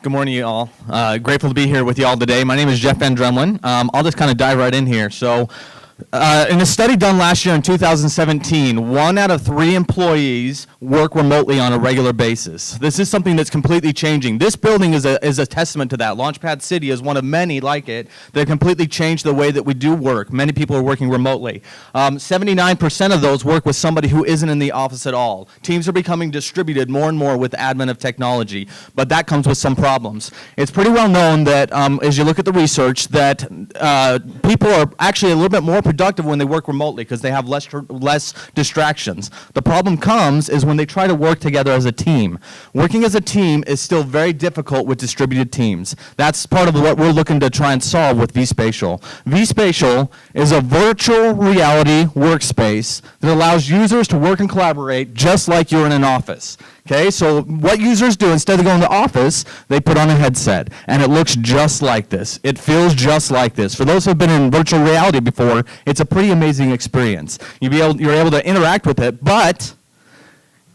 Good morning, you all. Grateful to be here with you all today. My name is Jeff Van Dremlin. I'll just kind of dive right in here. So, in a study done last year in 2017, 1 out of 3 employees work remotely on a regular basis. This is something that's completely changing. This building is a testament to that. Launchpad City is one of many like it that completely changed the way that we do work. Many people are working remotely. 79% of those work with somebody who isn't in the office at all. Teams are becoming distributed more and more with the advent of technology, but that comes with some problems. It's pretty well known that as you look at the research that people are actually a little bit more productive when they work remotely because they have less distractions. The problem comes is when they try to work together as a team. Working as a team is still very difficult with distributed teams. That's part of what we're looking to try and solve with vSpatial. vSpatial is a virtual reality workspace that allows users to work and collaborate just like you're in an office. Okay, so what users do, instead of going to the office, they put on a headset, and it looks just like this. It feels just like this. For those who have been in virtual reality before, it's a pretty amazing experience. You're able to interact with it, but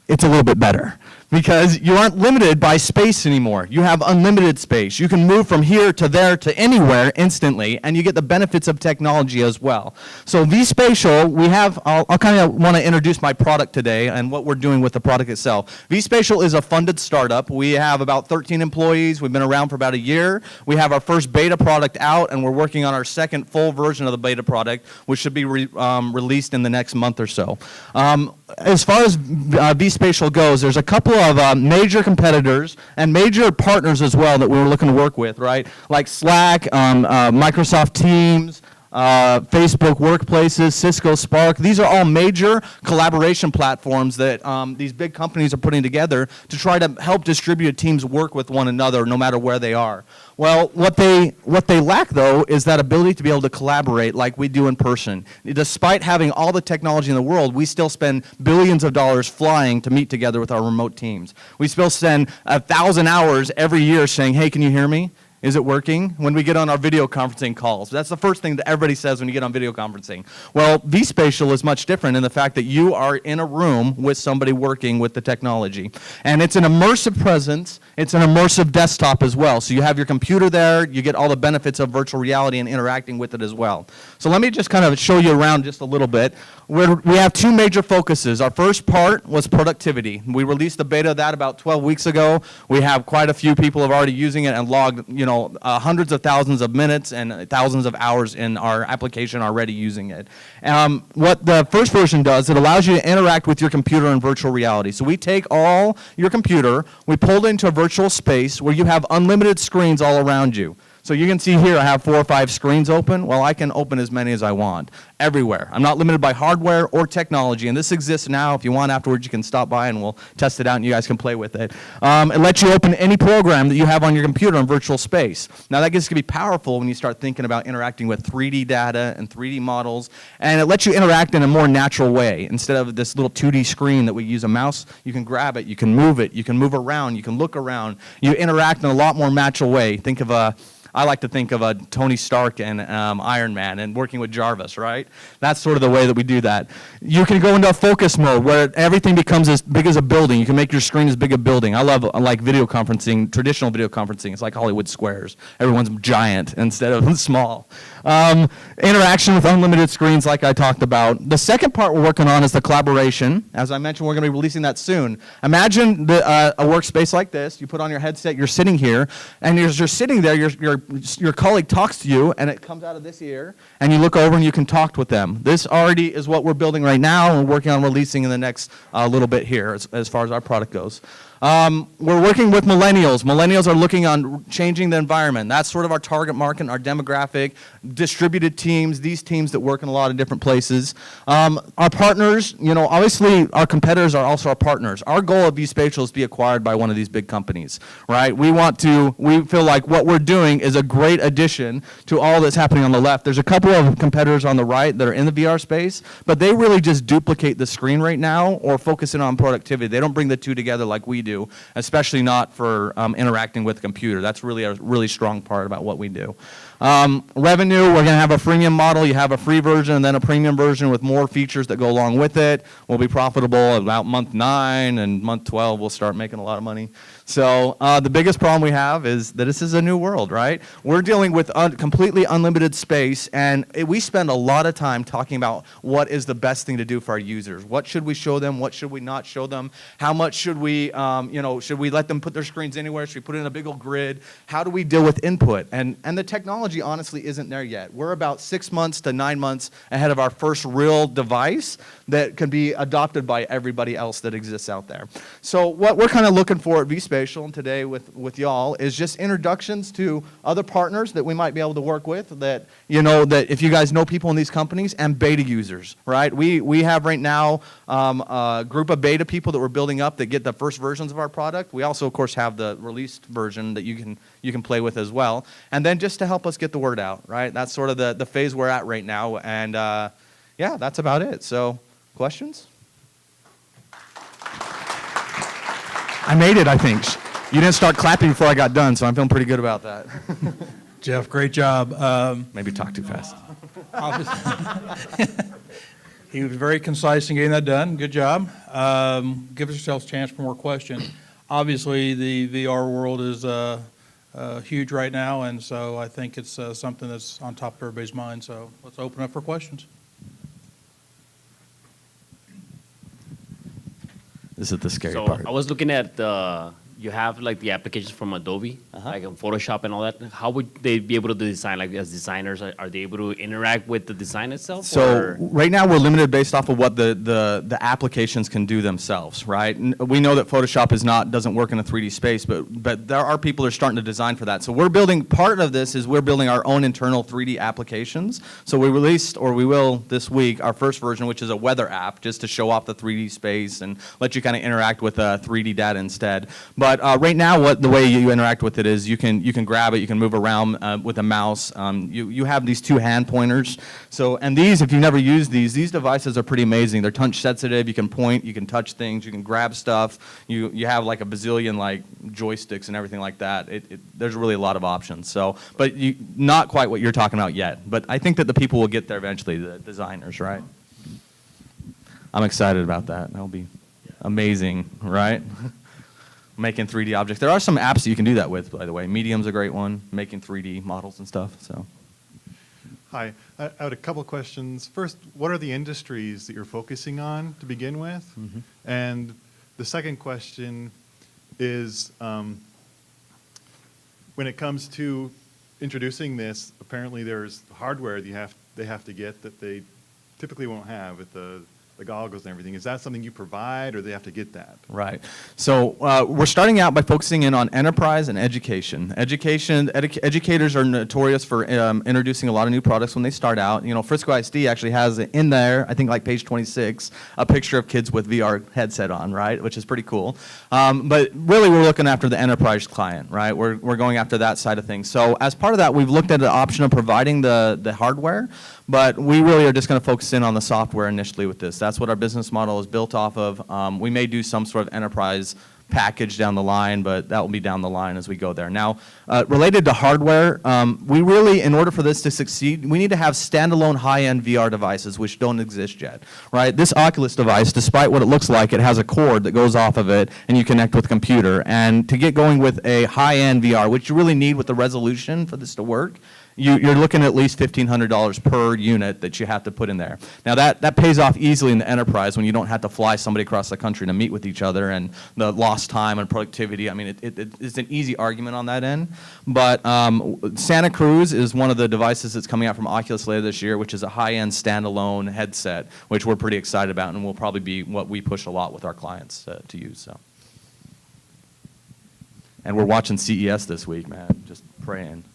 it's a little bit better because you aren't limited by space anymore. You have unlimited space. You can move from here to there to anywhere instantly, and you get the benefits of technology as well. So vSpatial, I'll kind of want to introduce my product today and what we're doing with the product itself. vSpatial is a funded startup. We have about 13 employees. We've been around for about a year. We have our first beta product out, and we're working on our second full version of the beta product, which should be released in the next month or so. As far as vSpatial goes, there's a couple of major competitors and major partners as well that we're looking to work with, right? Like Slack, Microsoft Teams, Facebook Workplaces, Cisco Spark. These are all major collaboration platforms that these big companies are putting together to try to help distributed teams work with one another no matter where they are. Well, what they lack, though, is that ability to be able to collaborate like we do in person. Despite having all the technology in the world, we still spend billions of dollars flying to meet together with our remote teams. We still spend 1,000 hours every year saying, hey, can you hear me? Is it working? When we get on our video conferencing calls. That's the first thing that everybody says when you get on video conferencing. Well, vSpatial is much different in the fact that you are in a room with somebody working with the technology. And it's an immersive presence. It's an immersive desktop as well. So you have your computer there. You get all the benefits of virtual reality and interacting with it as well. So let me just kind of show you around just a little bit. We have 2 major focuses. Our first part was productivity. We released the beta of that about 12 weeks ago. We have quite a few people have already using it and logged, hundreds of thousands of minutes and thousands of hours in our application already using it. What the first version does, it allows you to interact with your computer in virtual reality. So we take all your computer, we pull it into a virtual space where you have unlimited screens all around you. So you can see here I have 4 or 5 screens open. Well, I can open as many as I want, everywhere. I'm not limited by hardware or technology, and this exists now. If you want afterwards, you can stop by and we'll test it out and you guys can play with it. It lets you open any program that you have on your computer in virtual space. Now that gets to be powerful when you start thinking about interacting with 3D data and 3D models, and it lets you interact in a more natural way. Instead of this little 2D screen that we use a mouse, you can grab it, you can move around, you can look around. You interact in a lot more natural way. I like to think of Tony Stark and Iron Man and working with Jarvis, right? That's sort of the way that we do that. You can go into a focus mode where everything becomes as big as a building. You can make your screen as big as a building. I like video conferencing, traditional video conferencing. It's like Hollywood Squares. Everyone's giant instead of small. Interaction with unlimited screens like I talked about. The second part we're working on is the collaboration. As I mentioned, we're going to be releasing that soon. Imagine a workspace like this. You put on your headset, you're sitting here, and as you're sitting there, your colleague talks to you, and it comes out of this ear, and you look over and you can talk with them. This already is what we're building right now, and we're working on releasing in the next little bit here as far as our product goes. We're working with millennials. Millennials are looking on changing the environment. That's sort of our target market, our demographic, distributed teams, these teams that work in a lot of different places. Our partners, obviously our competitors are also our partners. Our goal of vSpatial is to be acquired by one of these big companies, right? We feel like what we're doing is a great addition to all that's happening on the left. There's a couple of competitors on the right that are in the VR space, but they really just duplicate the screen right now or focus in on productivity. They don't bring the two together like we do. do, especially not for interacting with the computer. That's really a really strong part about what we do. Revenue, we're going to have a freemium model. You have a free version and then a premium version with more features that go along with it. We'll be profitable about month 9, and month 12 we'll start making a lot of money. So the biggest problem we have is that this is a new world, right? We're dealing with completely unlimited space, and we spend a lot of time talking about what is the best thing to do for our users. What should we show them? What should we not show them? How much should we, should we let them put their screens anywhere? Should we put it in a big old grid? How do we deal with input? And the technology honestly isn't there yet. We're about 6 months to 9 months ahead of our first real device that can be adopted by everybody else that exists out there. So what we're kind of looking for at vSpatial and today with y'all is just introductions to other partners that we might be able to work with, that that if you guys know people in these companies, and beta users, right? We have right now a group of beta people that we're building up that get the first versions of our product. We also of course have the released version that you can play with as well. And then just to help us get the word out, right? That's sort of the phase we're at right now. And yeah, that's about it. So questions? I made it, I think. You didn't start clapping before I got done, so I'm feeling pretty good about that. Jeff, great job. Maybe talk too fast. He was very concise in getting that done. Good job. Give yourselves a chance for more questions. Obviously, the VR world is huge right now, and so I think it's something that's on top of everybody's mind. So let's open up for questions. This is the scary So part. I was looking at you have like the applications from Adobe, like in Photoshop and all that. How would they be able to design, like as designers, are they able to interact with the design itself? So right now we're limited based off of what the applications can do themselves, right? We know that Photoshop doesn't work in a 3D space, but there are people who are starting to design for that. So we're building, part of this is we're building our own internal 3D applications. So we released, or we will this week, our first version, which is a weather app, just to show off the 3D space and let you kind of interact with 3D data instead. But right now, the way you interact with it is you can grab it, you can move around with a mouse. You have these 2 hand pointers. So, and these, if you've never used these devices are pretty amazing. They're touch sensitive. You can point, you can touch things, you can grab stuff. You have like a bazillion like joysticks and everything like that. There's really a lot of options. So, but not quite what you're talking about yet. But I think that the people will get there eventually, the designers, right? I'm excited about that. That'll be amazing, right? Making 3D objects. There are some apps that you can do that with, by the way. Medium's a great one, making 3D models and stuff. So, Hi, I had a couple questions. First, what are the industries that you're focusing on to begin with? Mm-hmm. And the second question is, when it comes to introducing this, apparently there's hardware they have to get that they typically won't have with the goggles and everything. Is that something you provide, or they have to get that? right. So we're starting out by focusing in on enterprise and education. Educators are notorious for introducing a lot of new products when they start out. Frisco ISD actually has in there, I think like page 26, a picture of kids with VR headset on, right, which is pretty cool. But really we're looking after the enterprise client, right? We're going after that side of things. So as part of that, we've looked at the option of providing the hardware, but we really are just going to focus in on the software initially with this. That's what our business model is built off of. We may do some sort of enterprise package down the line, but that will be down the line as we go there. Now, related to hardware, we really, in order for this to succeed, we need to have standalone high-end VR devices, which don't exist yet, right? This Oculus device, despite what it looks like, it has a cord that goes off of it, and you connect with a computer. And to get going with a high-end VR, which you really need with the resolution for this to work, you're looking at least $1,500 per unit that you have to put in there. Now that pays off easily in the enterprise when you don't have to fly somebody across the country to meet with each other, and the lost time and productivity. I mean, it's an easy argument on that end. But Santa Cruz is one of the devices that's coming out from Oculus later this year, which is a high-end standalone headset, which we're pretty excited about, and will probably be what we push a lot with our clients to use. So. And we're watching CES this week, man, just praying.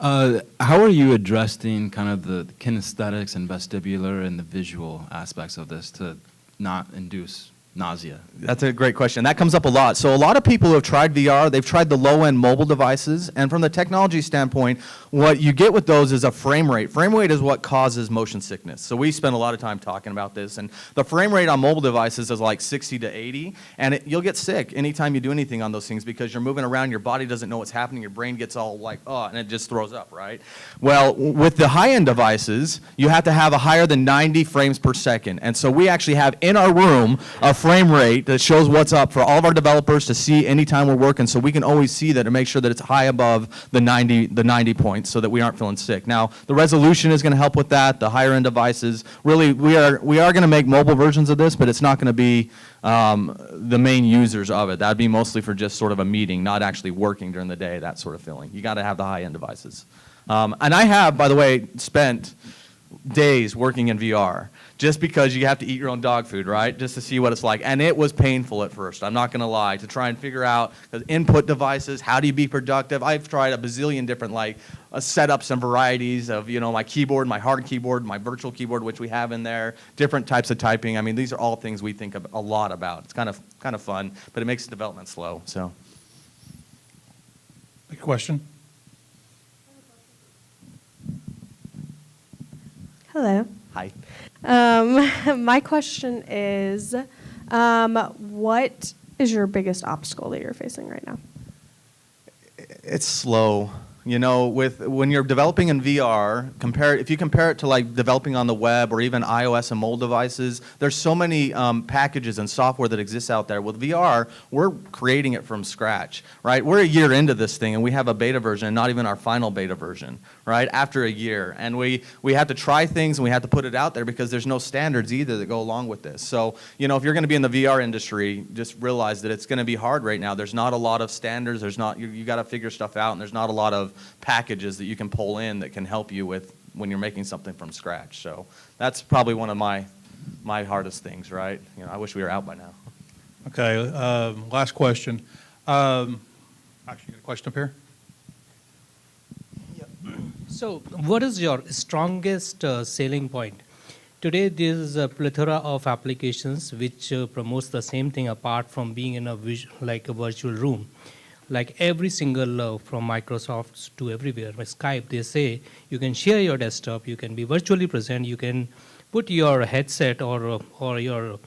How are you addressing kind of the kinesthetics and vestibular and the visual aspects of this to not induce nausea? That's a great question. That comes up a lot. So a lot of people who have tried VR, they've tried the low-end mobile devices, and from the technology standpoint, what you get with those is a frame rate. Frame rate is what causes motion sickness. So we spend a lot of time talking about this, and the frame rate on mobile devices is like 60 to 80, and you'll get sick anytime you do anything on those things because you're moving around, your body doesn't know what's happening, your brain gets all like, oh, and it just throws up, right? Well, with the high-end devices, you have to have a higher than 90 frames per second, and so we actually have in our room a frame rate that shows what's up for all of our developers to see anytime we're working, so we can always see that and make sure that it's high above the 90 points so that we aren't feeling sick. Now, the resolution is going to help with that, the higher end devices. Really, we are going to make mobile versions of this, but it's not going to be the main users of it. That'd be mostly for just sort of a meeting, not actually working during the day, that sort of feeling. You got to have the high end devices. And I have, by the way, spent days working in VR just because you have to eat your own dog food, right? Just to see what it's like. And it was painful at first, I'm not going to lie, to try and figure out the input devices, how do you be productive? I've tried a bazillion different setups and varieties of, my keyboard, my hard keyboard, my virtual keyboard, which we have in there, different types of typing. I mean, these are all things we think a lot about. It's kind of fun, but it makes development slow, so. Big question. Hello. Hi. My question is, what is your biggest obstacle that you're facing right now? It's slow. When you're developing in VR, if you compare it to like developing on the web or even iOS and mobile devices, there's so many packages and software that exists out there. With VR, we're creating it from scratch, right? We're a year into this thing and we have a beta version, and not even our final beta version, right? After a year, and we have to try things and we have to put it out there because there's no standards either that go along with this. So, if you're going to be in the VR industry, just realize that it's going to be hard right now. There's not a lot of standards. You got to figure stuff out, and there's not a lot of packages that you can pull in that can help you with when you're making something from scratch. So that's probably one of my hardest things, right? I wish we were out by now. Okay, last question. Actually, got a question up here. So, what is your strongest selling point? Today, there is a plethora of applications which promotes the same thing apart from being in a virtual room. Like every single, from Microsoft to everywhere, Skype, they say you can share your desktop, you can be virtually present, you can put your headset or your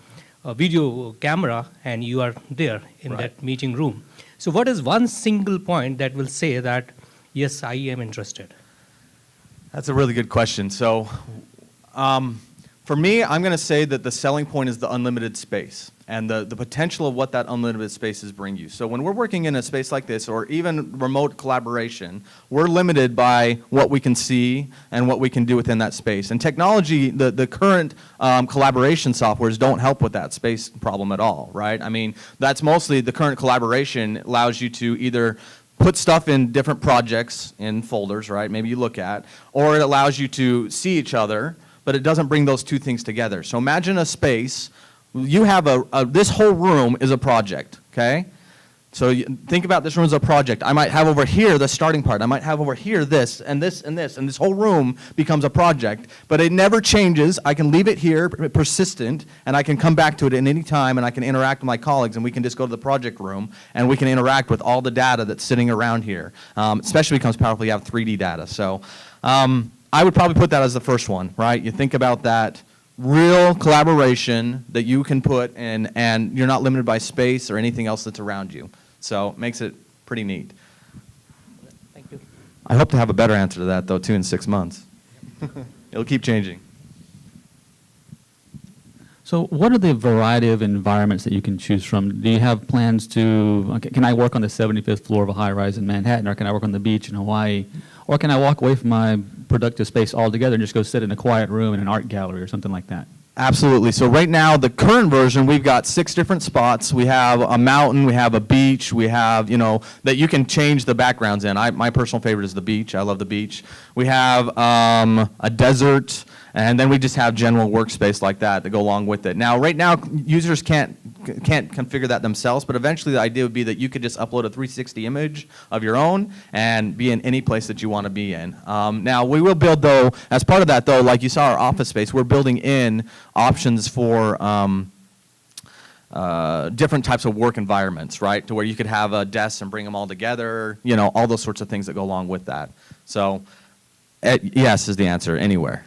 video camera, and you are there in that meeting room. So, what is one single point that will say that, yes, I am interested? That's a really good question. So for me, I'm going to say that the selling point is the unlimited space and the potential of what that unlimited spaces bring you. So when we're working in a space like this, or even remote collaboration, we're limited by what we can see and what we can do within that space. And technology, the current collaboration softwares don't help with that space problem at all, right? I mean, that's mostly the current collaboration allows you to either put stuff in different projects in folders, right? Maybe you look at, or it allows you to see each other, but it doesn't bring those two things together. So imagine a space, you have this whole room is a project, okay? So think about this room as a project. I might have over here the starting part. I might have over here this and this and this, and this whole room becomes a project, but it never changes. I can leave it here persistent, and I can come back to it at any time, and I can interact with my colleagues, and we can just go to the project room, and we can interact with all the data that's sitting around here. Especially becomes powerful if you have 3D data. So I would probably put that as the first one, right? You think about that real collaboration that you can put in, and you're not limited by space or anything else that's around you. So it makes it pretty neat. Thank you. I hope to have a better answer to that, though, too, in 6 months. It'll keep changing. So what are the variety of environments that you can choose from? Do you have plans to, okay, can I work on the 75th floor of a high-rise in Manhattan, or can I work on the beach in Hawaii? Or can I walk away from my productive space altogether and just go sit in a quiet room in an art gallery or something like that? Absolutely. So right now, the current version, we've got 6 different spots. We have a mountain, we have a beach, we have, that you can change the backgrounds in. My personal favorite is the beach. I love the beach. We have a desert, and then we just have general workspace like that to go along with it. Now, right now, users can't configure that themselves, but eventually the idea would be that you could just upload a 360 image of your own and be in any place that you want to be in. Now, we will build, though, as part of that, though, like you saw our office space, we're building in options for different types of work environments, right? To where you could have a desk and bring them all together, all those sorts of things that go along with that. So, yes is the answer, anywhere.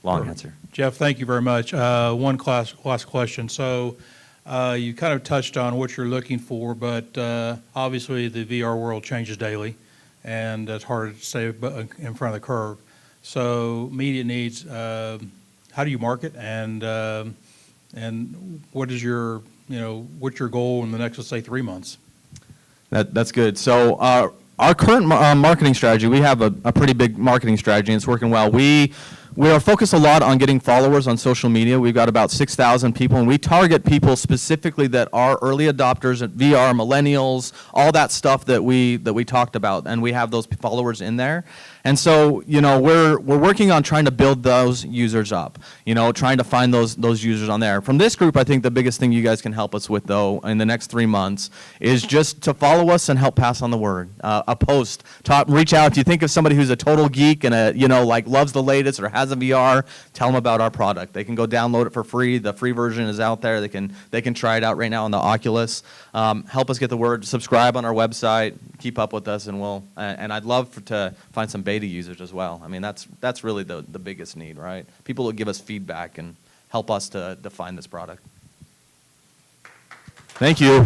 Long answer. Jeff, thank you very much. One last question. So you kind of touched on what you're looking for, but obviously the VR world changes daily, and it's hard to stay in front of the curve. So media needs, how do you market, and what is your, what's your goal in the next, let's say, 3 months? That's good. So our current marketing strategy, we have a pretty big marketing strategy, and it's working well. We are focused a lot on getting followers on social media. We've got about 6,000 people, and we target people specifically that are early adopters at VR, millennials, all that stuff that we talked about, and we have those followers in there. And so, we're working on trying to build those users up, trying to find those users on there. From this group, I think the biggest thing you guys can help us with, though, in the next 3 months is just to follow us and help pass on the word. A post, reach out. If you think of somebody who's a total geek and loves the latest or has a VR, tell them about our product. They can go download it for free. The free version is out there. They can try it out right now on the Oculus. Help us get the word. Subscribe on our website. Keep up with us, and I'd love to find some beta users as well. I mean, that's really the biggest need, right? People will give us feedback and help us to define this product. Thank you.